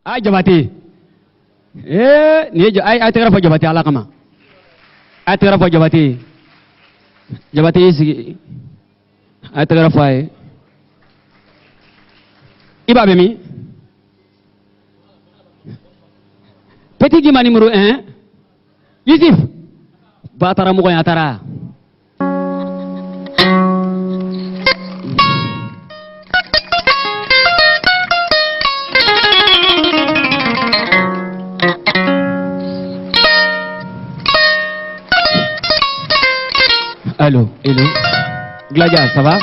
a jabate ni ay tara fa jabate ala kama ay tara fa jabate sigi ay tara fa iba be mi petit gima numéro 1 Yusuf batara mo ko yatara Allô, hello. Gladia, ça va?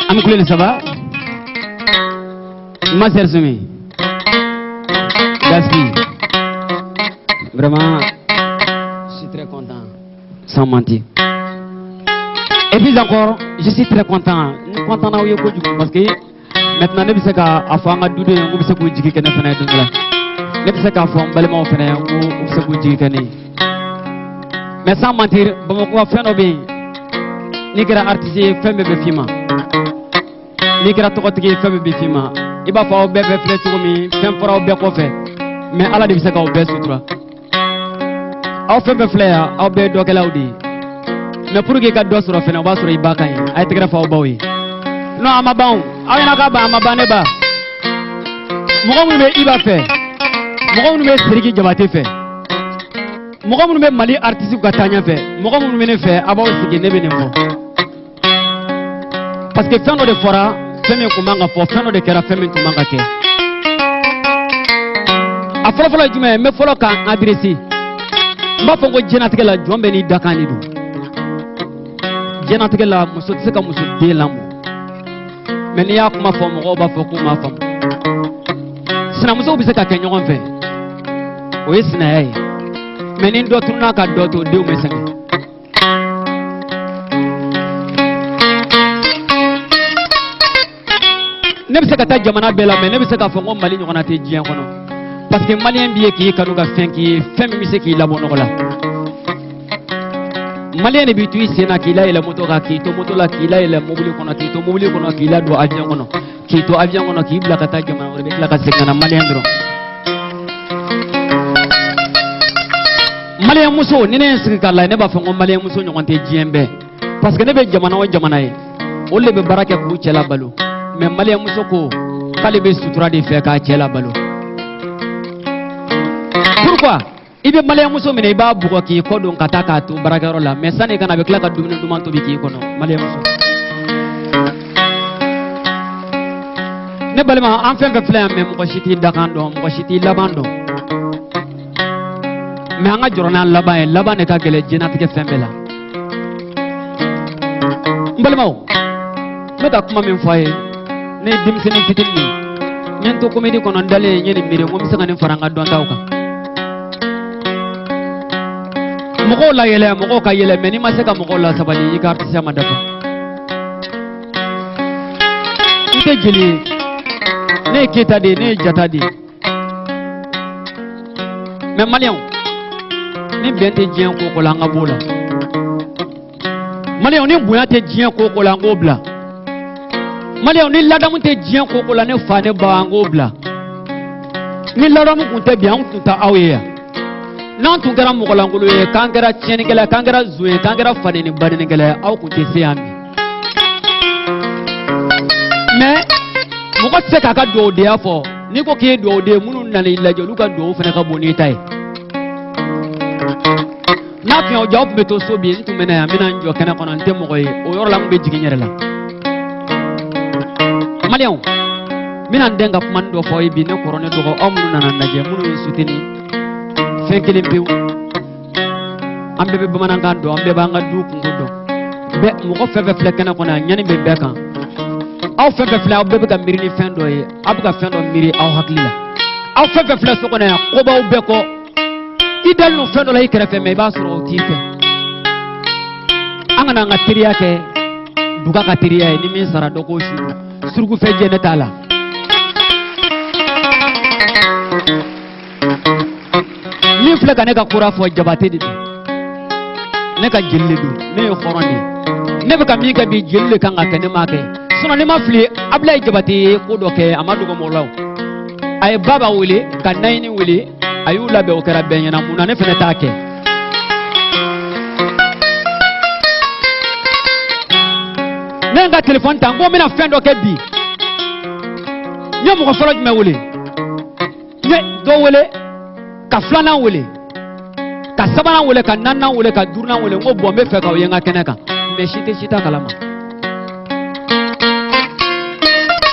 Amkoulé, ça va? Ma sœur Soumi. Gaspi. Vraiment, je suis très content. Sans mentir. Et puis encore, je suis très content. Nous sommes contents parce que maintenant, nous sommes à faire un doudou, nous sommes à faire un doudou. Nous sommes à faire un ballement, nous sommes à faire un mais sans mentir, Bamako a fait un bien. Ni kera artiste femme befima. Ni kera tokotigi femme befima. Iba fa o bebe fle tugumi, femme fora o be ko fe. Mais ala de bisaka o be sutura. Aw femme fle ya, aw be do kala udi. Mais pour que ka do sura fena ba sura ibaka yi. Ay tigara fa o bawi. No amabaw, aw yana ka ba amabane ba. Mo mu be iba fe. Mo mu be siriki jabate fe. Mɔgɔ minnu bɛ Mali artiste ka taa ɲɛfɛ mɔgɔ minnu bɛ ne fɛ a b'aw sigi ne bɛ nin fɔ parce que fɛn dɔ de fɔra fɛn min tun man ka fɔ fɛn dɔ de kɛra fɛn min tun man ka kɛ a fɔlɔfɔlɔ ye jumɛn ye n bɛ fɔlɔ k'an adressé n b'a fɔ ko diɲɛlatigɛ la jɔn bɛɛ n'i dakan de don diɲɛlatigɛ la muso tɛ se ka muso den lamɔ mais n'i y'a kuma fɔ mɔgɔw b'a fɔ k'u m'a faamu sinamusow bɛ se ka kɛ ɲɔgɔn fɛ o ye sinaya ye mais ni dɔ tununa ka dɔ to denw bɛ sɛgɛn ne bɛ se ka taa jamana bɛɛ la mais ne bɛ se k'a fɔ ko Mali ɲɔgɔnna tɛ diɲɛ kɔnɔ parce que maliyɛn b'i ye k'i kanu ka fɛn k'i ye fɛn min bɛ se k'i labɔ nɔgɔ la maliyɛn de b'i to i sen na k'i layɛlɛn moto kan k'i to moto la k'i layɛlɛn mobili kɔnɔ k'i to mobili kɔnɔ k'i ladon avion kɔnɔ k'i to avion kɔnɔ k'i bila ka taa jamana wɛrɛ bɛ tila ka segin ka na maliyɛn dɔrɔn maliyɛn muso ni ne ye n sigi k'a lajɛ ne b'a fɔ ko maliyɛn muso ɲɔgɔn tɛ diɲɛ bɛɛ parce que ne bɛ jamana o jamana ye olu de bɛ baara kɛ k'u cɛ labalo mais maliyɛn muso ko k'ale bɛ sutura de fɛ k'a cɛ labalo pourquoi i bɛ maliyɛn muso minɛ i b'a bugɔ k'i kɔ don ka taa k'a to baarakɛyɔrɔ la mais sanni kana a bɛ tila ka dumuni duman tobi k'i kɔnɔ maliyɛn muso ne balima an fɛn fɛn filɛ yan mais mɔgɔ si t'i dakan dɔn mɔgɔ si t'i laban dɔn mais an ka jɔrɔ n'an laban ye laban de ka gɛlɛn diɲɛlatigɛ fɛn bɛɛ la n balimaw n bɛ ka kuma min fɔ a ye ne ye denmisɛnnin fitinin de ye n ye n to comédie kɔnɔ n dalen n ye nin miiri n ko n bɛ se ka nin fara n ka dɔntaw kan mɔgɔw la yɛlɛ mɔgɔw ka yɛlɛ mais n'i ma se ka mɔgɔw la sabali i ka artisiya ma dafa n tɛ jeli ye ne ye Keyita de ye ne ye Jata de ye mais maliyɛnw ni bɛn tɛ diɲɛ ko o ko la an ka b'o la maliyɛnw ni bonya tɛ diɲɛ ko o ko la an k'o bila maliyɛnw ni ladamu tɛ diɲɛ ko o ko la ne fa ne ba an k'o bila ni ladamu tun tɛ bi an tun tɛ aw ye yan n'an tun kɛra mɔgɔlankolon ye k'an kɛra tiɲɛnikɛla ye k'an kɛra zo ye k'an kɛra fadeni badenikɛla ye aw tun tɛ se yan bi mais mɔgɔ tɛ se k'a ka dugawudenya fɔ n'i ko k'i ye dugawuden minnu nana i lajɛ olu ka dugawu fana ka bon n'i ta ye n'a tun y'aw diya aw tun bɛ to so bi n tun bɛ na yan n bɛna n jɔ kɛnɛ kɔnɔ n tɛ mɔgɔ ye o yɔrɔ la n tun bɛ jigin n yɛrɛ la maliyɛnw n bɛna n den ka kuma dɔ fɔ aw ye bi ne kɔrɔ ne dɔgɔ aw minnu nana n lajɛ minnu ye soutenir fɛn kelen pewu an bɛɛ bɛ bamanankan dɔn an bɛɛ b'an ka du kungo dɔn bɛɛ mɔgɔ fɛn fɛn filɛ kɛnɛ kɔnɔ yan ɲani bɛ bɛɛ kan aw fɛn fɛn filɛ aw bɛɛ bɛ ka miiri ni fɛn dɔ ye aw bɛ ka fɛn dɔ miiri aw hakili la aw fɛn fɛn filɛ so kɔnɔ yan ko b'aw bɛɛ kɔ i dalen don fɛn dɔ la i kɛrɛfɛ mais i b'a sɔrɔ o t'i fɛ an kana an ka teriya kɛ duga ka teriya ye ni min sara dɔ k'o suru surugufɛnjɛ ne t'a la min filɛ ka ne ka kura fɔ Jabate de don ne ka jeli de don ne ye hɔrɔn de ye ne bɛ ka min kɛ bi jeli de kan ka kɛ ne m'a kɛ sinon ne ma fili Ablaye Jabate ye ko dɔ kɛ a ma dogo mɔgɔ la o ay baba wele ka nayini wele ayu labe o kera benyana muna ne fene take nenga telephone tango mina fendo ke bi nyamo ko folo me wele ne do wele ka flana wele ka sabana wele ka nanna wele ka durna wele ngo bombe fe ka yenga keneka me shita kalama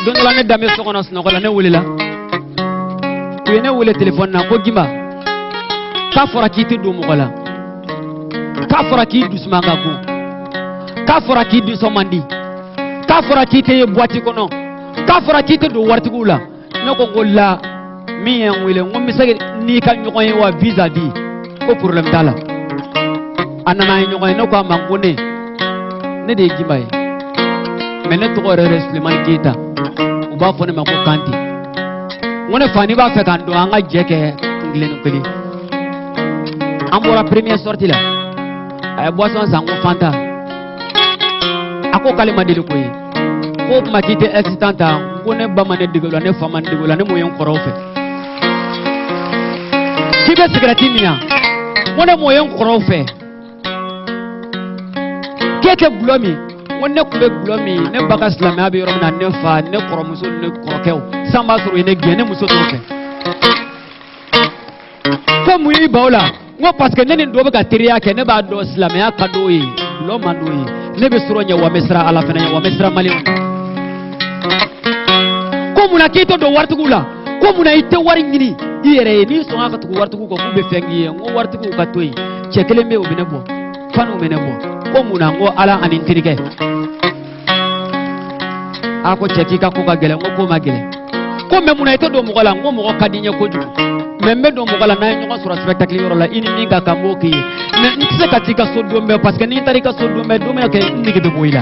don la ne dame so kono sno ko la ne wele la ku ne wele telephone na ko gimba ka fora kiti do mo kola ka fora ki dusmanga ko ka fora ki du somandi ka fora kiti e boati kono ka fora kiti do warti gula ne ko golla mi en wele ngom mi sagi ni ka nyoko yi wa visa di ko problème dala anana yi nyoko ne ko amangone ne de gimba yi mais ne to re Suleiman Keita u ba fone ma ko kanti ngone fani ba fe kan do anga jeke ngilenu keli ambora première sortie là ay boisson sango fanta ako kalima de ko yi ko ma kite existanta ngone ba mané digolo ne faman digolo ne moyen koro fe kibe sigrati mina ngone moyen koro fe kete blomi ngone kube blomi ne baka islamia be yoro na ne fa ne koro muso ne koro kew samba suru ne gene muso to fe ko muyi bawla ngo parce que neni do baka teriya ke ne ba do islamia kadoyi lo mandoyi ne be suro nya wa misra ala fena nya wa misra mali ko muna kito do wartugula ko muna ite wari ngini iyere ni so aka tugu wartugu ko be fengi ngo wartugu ka toyi chekele me obine bo fanu mene bo ko muna ngo ala anin tirike ako cheki ka ko ka gele ngo ko magele ko me muna ite do mo gala ngo mo kadinye ko ju membe do mo gala na nyoko sura spectacle yoro la ini ninga kamboki ne ntse katika sodombe parce que ni tarika sodombe do me ke ndike de boila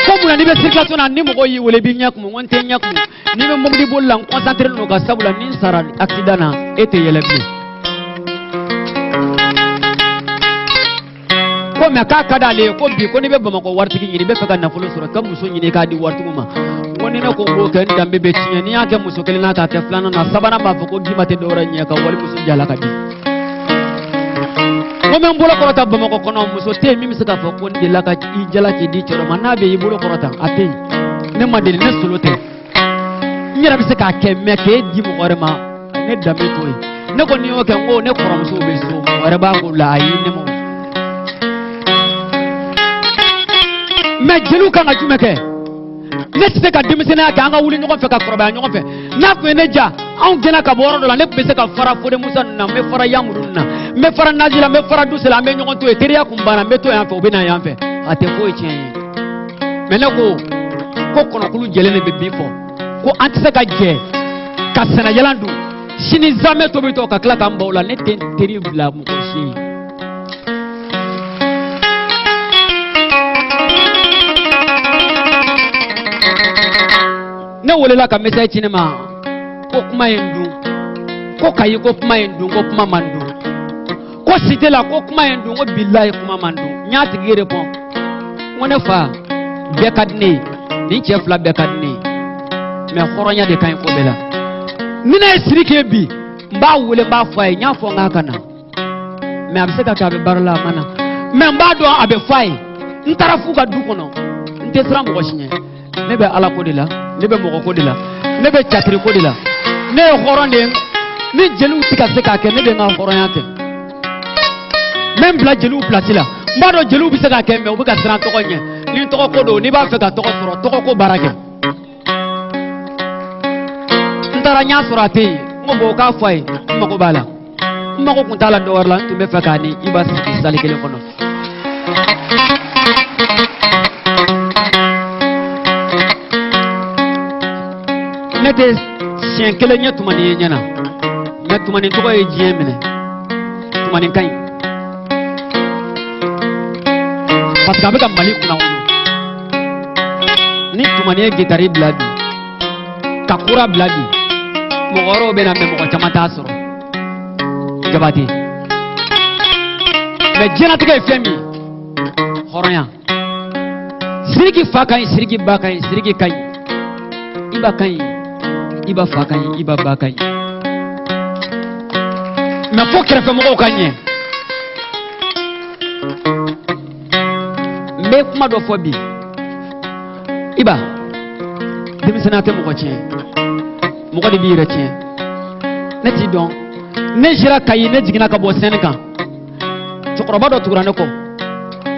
ko muna ni be circulation na ni mo yi wole bi nyak mo wonte nyak mo ni be mo di bolla concentrer no ga sabula ni sara accident na ete yelebe ko me ka kadale ko bi ko ni be bama ko wartigi ni be faka na fulo sura kam muso ni ka di wartigu ma woni na ko ko kan dambe be tinya ni ake muso kelina ka ke flana na sabana ma ko gimate dora nya ka wali muso jala ka di ko men bolo ko ta bama ko kono muso te mi misaka fa ko ndi la ka i jala ki di choro manabe yi bolo ko ta ate ne madeli ne solote nyira bi se ka ke me ke di mo orema ne dambe toy ne ko ni o ke ngo ne ko muso be so ore ba ko la yi ne mo me jelu kan ajumeke ne tse ka demisena ka anga wuli nyoko fe ka koroba nyoko fe na ko ne ja an gena ka boro do la ne pese ka fara fode musa na me fara yamurun na me fara nazila me fara dusela me nyoko to eteria kumbana me to yanfe obina yanfe ate ko echen me ne ko kono kulu jele ne be bifo ko antise ka je ka sena yalandu sini zame to bito ka kla ka mbola ne ten terrible mu ko shi ne wole la ka message cinema ko kuma yendu ko kayi ko kuma yendu ko kuma mandu ko site la ko kuma yendu ko billahi kuma mandu nyati gere bon wona fa be kadne ni chef la be kadne me khoronya de kan ko bela mina sirike bi mba wole mba fay nya fo ngaka na me abse ka be barla mana me mba do abe fay ntara fu ka du kono nte sram ko shinye ne be ala ko de la ne be mo ko de la ne be chatri ko de la ne khoronde ni jelu tika se ka ke ne be nga khoronyate même bla jelu place la mbado jelu bi se ka ke me obuka sran to ko nye ni to ko do ni ba fe ka to ko soro to ko barake ndara nya surati mo bo ka fay mo ko bala mo ko kuntala do warla to be fe ka ni ibas sali kele kono nete sien kele nya tumani nyana na tumani to ko e jiemene tumani kai parce que avec mali kuna wono ni tumani e gitari bladi kakura bladi mo goro be na me mo chamata soro jabati me jena to ke femi horonya siriki fa kai siriki ba kai siriki kai iba kan iba fa kan iba ba kan mais faut kɛrɛfɛ mɔgɔw ka ɲɛ n bɛ kuma dɔ fɔ bi iba denmisɛnninya tɛ mɔgɔ tiɲɛ mɔgɔ de b'i yɛrɛ tiɲɛ ne t'i dɔn ne sera Kayi ne jiginna ka bɔ sɛni kan cɛkɔrɔba dɔ tugura ne kɔ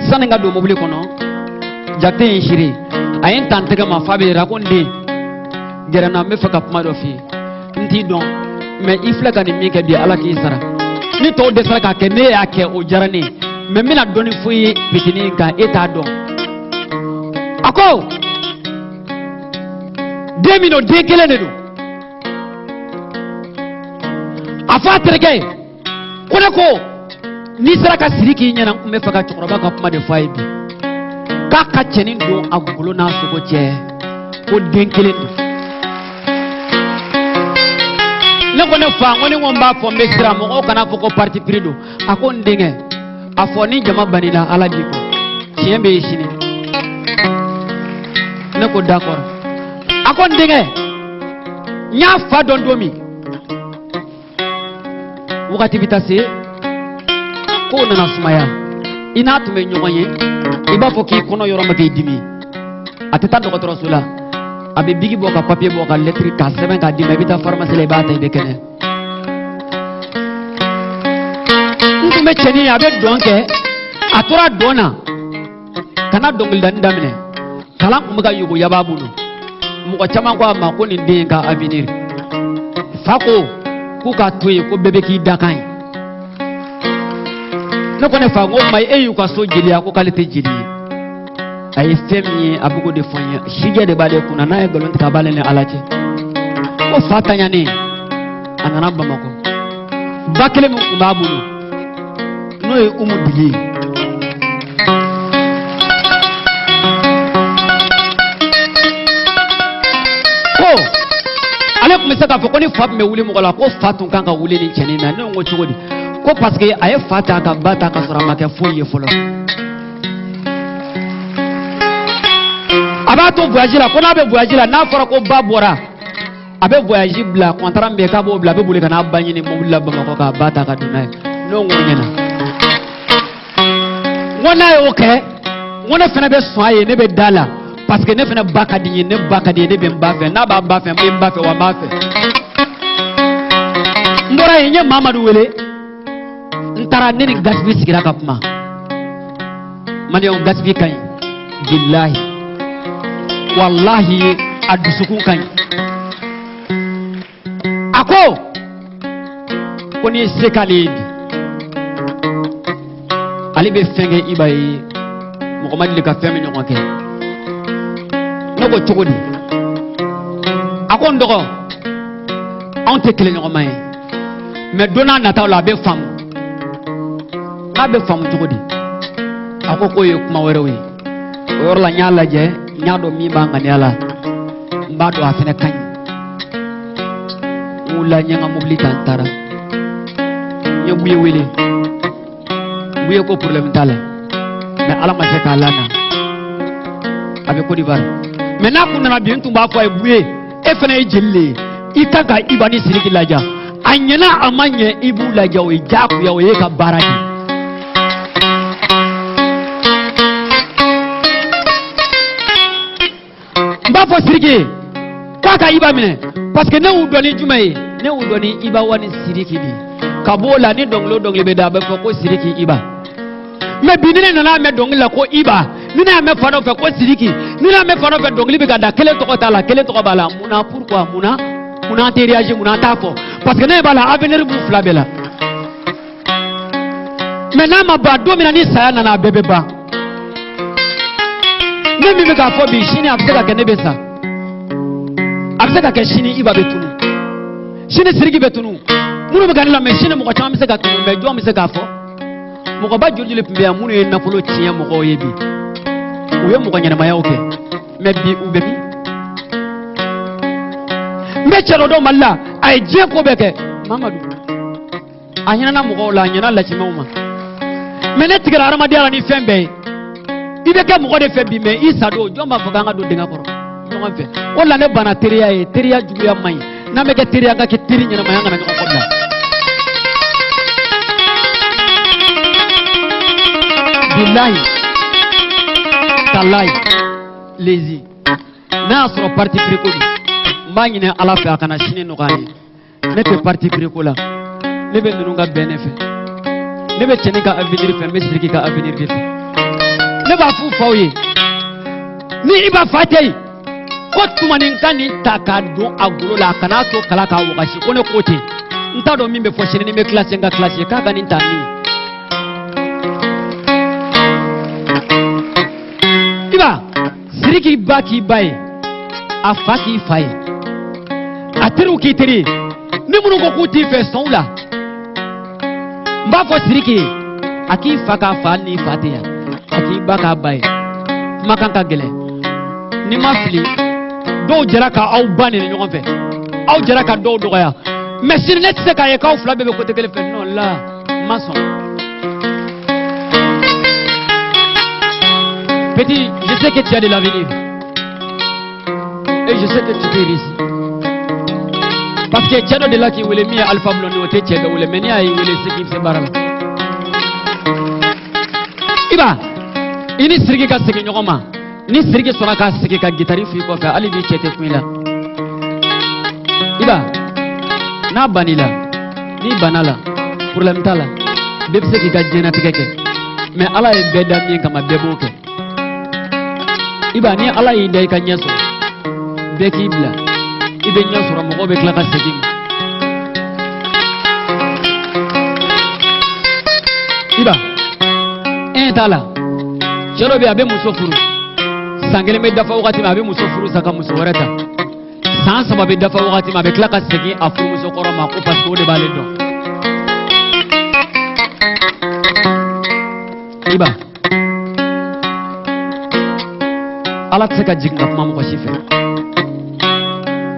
sani ka don mobili kɔnɔ jakite ye siri a ye n ta n tɛgɛ ma fa bɛ yɛrɛ a ko n den gɛrɛ n na n bɛ fɛ ka kuma dɔ f'i ye n t'i dɔn mais i filɛ ka nin min kɛ bi Ala k'i sara ni tɔw dɛsɛra k'a kɛ ne y'a kɛ o diyara ne ye mais n bɛna dɔɔni f'i ye fitinin kan e t'a dɔn a ko den min don den kelen de don a fɔ a terikɛ ko ne ko n'i sera ka siri k'i ɲɛna n tun bɛ fɛ ka cɛkɔrɔba ka kuma de fɔ a ye bi k'a ka cɛnin don a golo n'a sogo cɛ ko den kelen don ne ko ne fa ko ni n ko n b'a fɔ n bɛ siran mɔgɔw kana fɔ ko parti pris don a ko n denkɛ a fɔ ni jama banila Ala b'i kɔ tiɲɛ bɛ yen sini ne ko d'accord a ko n denkɛ n y'a fa dɔn don min wagati bɛ taa se kow nana sumaya i n'a tun bɛ ɲɔgɔn ye i b'a fɔ k'i kɔnɔ yɔrɔ ma k'i dimi a tɛ taa dɔgɔtɔrɔso la a bɛ bigi bɔ ka papier bɔ ka lettre k'a sɛbɛn k'a d'i ma i bɛ taa pharmacie la i b'a ta i bɛ kɛnɛ n tun bɛ cɛnin ye a bɛ dɔn kɛ a tora dɔn na kana dɔnkilidani daminɛ kalan tun bɛ ka yogo yaba bolo mɔgɔ caman ko a ma ko nin den ka avenir fa ko k'u k'a to yen ko bɛɛ bɛ k'i dakan ye ne ko ne fa ko ma e y'u ka so jeliya ko k'ale tɛ jeli ye a ye fɛn min ye a bɛ k'o de fɔ n ye sijɛ de b'ale kunna n'a ye nkalon tigɛ a b'ale ni Ala cɛ ko fa taɲanen a nana Bamakɔ ba kelen min tun b'a bolo n'o ye Umu Dili ye ko ale tun bɛ se k'a fɔ ko ni fa tun bɛ wuli mɔgɔ la ko fa tun kan ka wuli ni cɛnin na ne ko cogo di ko parce que a ye fa ta ka ba ta ka sɔrɔ a ma kɛ foyi ye fɔlɔ a b'a to voyage la ko n'a bɛ voyage la n'a fɔra ko ba bɔra a bɛ voyage bila contrat min bɛ k'a b'o bila a bɛ boli ka n'a ba ɲini mobili la Bamakɔ k'a ba ta ka don n'a ye ne ko ɲɛna n ko n'a y'o kɛ n ko ne fana bɛ sɔn a ye ne bɛ da la parce que ne fana ba ka di n ye ne ba ka di n ye ne bɛ n ba fɛ n'a b'a ba fɛ n bɛ n ba fɛ wa n b'a fɛ n bɔra yen n ye Mamadu wele n taara ne ni Gasibi sigira ka kuma Maliyɛnw Gasibi ka ɲi bilahi wallahi a dusukun ka ɲi a ko n'i ye se k'ale ye bi ale bɛ fɛn kɛ Iba ye mɔgɔ ma deli ka fɛn min ɲɔgɔn kɛ ne ko cogo di a ko n dɔgɔ anw tɛ kelen ɲɔgɔnma ye mais don n'a nataw la a bɛ faamu n'a bɛ faamu cogo di a ko k'o ye kuma wɛrɛw ye o yɔrɔ la n y'a lajɛ n y'a dɔn min b'a ŋaniya la n b'a dɔn a fɛnɛ ka ɲi n wulila n ye n ka mobili ta n taara n ye Buye wele Buye ko problème t'a la mais Ala ma se k'a lana a bɛ Côte d'Ivoire mais n'a kun nana bi n tun b'a fɔ a ye Buye e fana ye jeli le ye i kan ka Iba ni Sidiki lajɛ a ɲɛna a ma ɲɛ i b'u lajɛ o ye diyagoya o ye ka baara kɛ n b'a fɔ Sidiki k'a ka Iba minɛ parce que ne y'u dɔn ni jumɛn ye ne y'u dɔn ni Iba wa ni Sidiki de ka b'o la ni dɔnkili o dɔnkili bɛ da a bɛ fɔ ko Sidiki Iba mais bi ni ne nana mɛn dɔnkili la ko Iba ni ne y'a mɛn fa dɔ fɛ ko Sidiki ni ne y'a mɛn fa dɔ fɛ dɔnkili bɛ ka da kelen tɔgɔ t'a la kelen tɔgɔ b'a la munna pourquoi munna an tɛ réagir munna an t'a fɔ parce que ne b'a la avenir b'u fila bɛɛ la mais n'a ma ban don min na ni saya nana a bɛɛ bɛ ban ne min bɛ k'a fɔ bi sini a bɛ se ka kɛ ne bɛ sa a bɛ se ka kɛ sini Iba bɛ tunu sini Sidiki bɛ tunu minnu bɛ ka ne lamɛn sini mɔgɔ caman bɛ se ka tunu mais jɔn bɛ se k'a fɔ mɔgɔba joli joli tun bɛ yan minnu ye nafolo tiɲɛ mɔgɔw ye bi u ye mɔgɔ ɲɛnamayaw kɛ mais bi u bɛ min n bɛ cɛ dɔ dɔn Mali la a ye diɲɛ ko bɛɛ kɛ Mamadu a ɲɛna mɔgɔw la a ɲɛna lacimɛw ma mais ne tigɛra hadamadenya la ni fɛn bɛɛ ye i bɛ kɛ mɔgɔ de fɛ bi mais i sa don jɔn b'a fɔ k'an ka don dingɛ kɔrɔ ɲɔgɔn fɛ o la ne bana teriya ye teriya juguya man ɲi n'an bɛ kɛ teriya ka kɛ teri ɲɛnama ye an kana ɲɔgɔn kɔbila bilahi talahi lezi n'a y'a sɔrɔ parti pris ko don n b'a ɲini ala fɛ a kana sini nɔgɔya ye ne tɛ parti pris ko la ne bɛ ninnu ka bɛn ne fɛ ne bɛ cɛnin ka avenir fɛ n bɛ Sidiki ka avenir de fɛ ne b'a f'u faw ye ni i b'a fa tɛ yen ko tuma nin ka nin ta k'a don a golo la a kana to kala k'a wagasi ko ne ko ten n t'a dɔn min bɛ fɔ sini ni n bɛ classe n ka classe ye k'a ka nin ta min i b'a Sidiki ba k'i ba ye a fa k'i fa ye a teriw k'i teri ye ni minnu ko k'u t'i fɛ sɔn u la n b'a fɔ Sidiki ye a k'i fa k'a fa hali n'i fa tɛ yan a k'i ba k'a ba ye kumakan ka gɛlɛn ni ma fili dɔw jɛra ka aw ba nɛni ɲɔgɔn fɛ aw jɛra ka dɔw dɔgɔya mais sini ne tɛ se k'a ye k'aw fila bɛɛ bɛ côté kelen fɛ non là n ma sɔn petit je sais que tu as de l'avenir et je sais que tu peux réussir parce que cɛ dɔ de la k'i wele min ye Alpha Blondy o tɛ cɛ bɛɛ wele mais n'i y'a ye wele se k'i fɛ baara la i b'a i ni Sidiki ka segin ɲɔgɔn ma ni Sidiki sɔnna k'a sigi ka gitari f'i kɔfɛ hali b'i cɛ tɛ kun i la i b'a n'a banni la n'i banna la problème t'a la bɛɛ bɛ se k'i ka diɲɛlatigɛ kɛ mais ala ye bɛɛ da min kama bɛɛ b'o kɛ i b'a ni ala y'i da i ka ɲɛ sɔrɔ bɛɛ k'i bila i bɛ ɲɛ sɔrɔ mɔgɔw bɛ tila ka segin ma i b'a t'a la cɛ dɔ bɛ yen a bɛ muso furu san kelen bɛ dafa wagati min a bɛ muso furu sa ka muso wɛrɛ ta san saba bɛ dafa wagati min a bɛ tila ka segin a furumuso kɔrɔ ma ko parce que o de b'ale dɔn i b'a ala tɛ se ka jigin ka kuma mɔgɔ si fɛ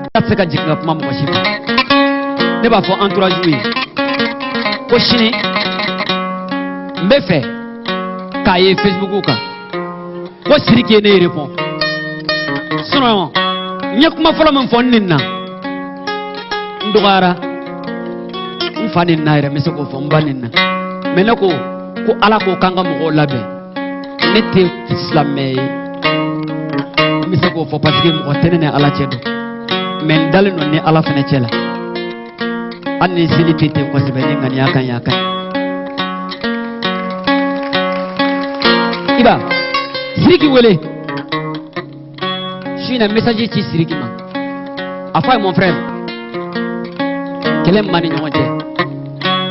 ala tɛ se ka jigin ka kuma mɔgɔ si fɛ ne b'a fɔ entourage ye ko sini n bɛ fɛ k'a ye Facebook kan ko Sidiki ye ne répond sinon n ye kuma fɔlɔ min fɔ nin na n dɔgɔyara n fa nin na yɛrɛ n bɛ se k'o fɔ n ba nin na mais ne ko ala k'o k'an ka mɔgɔw labɛn ne tɛ silamɛ ye n bɛ se k'o fɔ parce que mɔgɔ tɛ ne ni ala cɛ dɔn mais n dalen don ni ala fana cɛ la hali ni seli tɛ ten kosɛbɛ ni ŋaniya ka ɲi a ka ɲi i b'a Sidiki wele su in na message ci Sidiki ma a fɔ a ye mon frère kɛlɛ min b'an ni ɲɔgɔn cɛ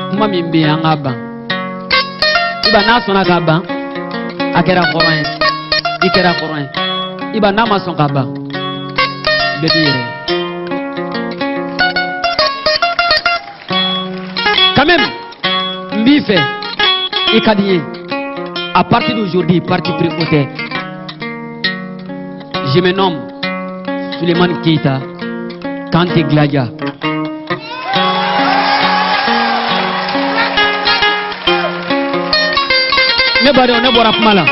kuma min bɛ yen an k'a ban i b'a n'a sɔnna k'a ban a kɛra hɔrɔn ye i kɛra hɔrɔn ye i b'a n'a ma sɔn k'a ban bɛɛ b'i yɛrɛ quand même n b'i fɛ i ka di n ye à partir d'aujourd'hui parti pris ko tɛ je me nomme Suleiman Keita Kanté Gladia ne badenw ne bɔra kuma la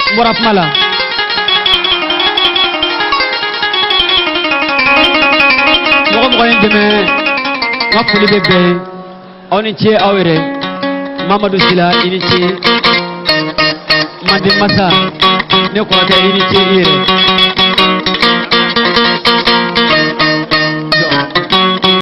n bɔra kuma la mɔgɔ mɔgɔ ye n dɛmɛ n ka foli bɛ bɛɛ aw ni ce aw yɛrɛ Mamadu Sila i ni ce Manden Masa ne kɔrɔkɛ i ni ce i yɛrɛ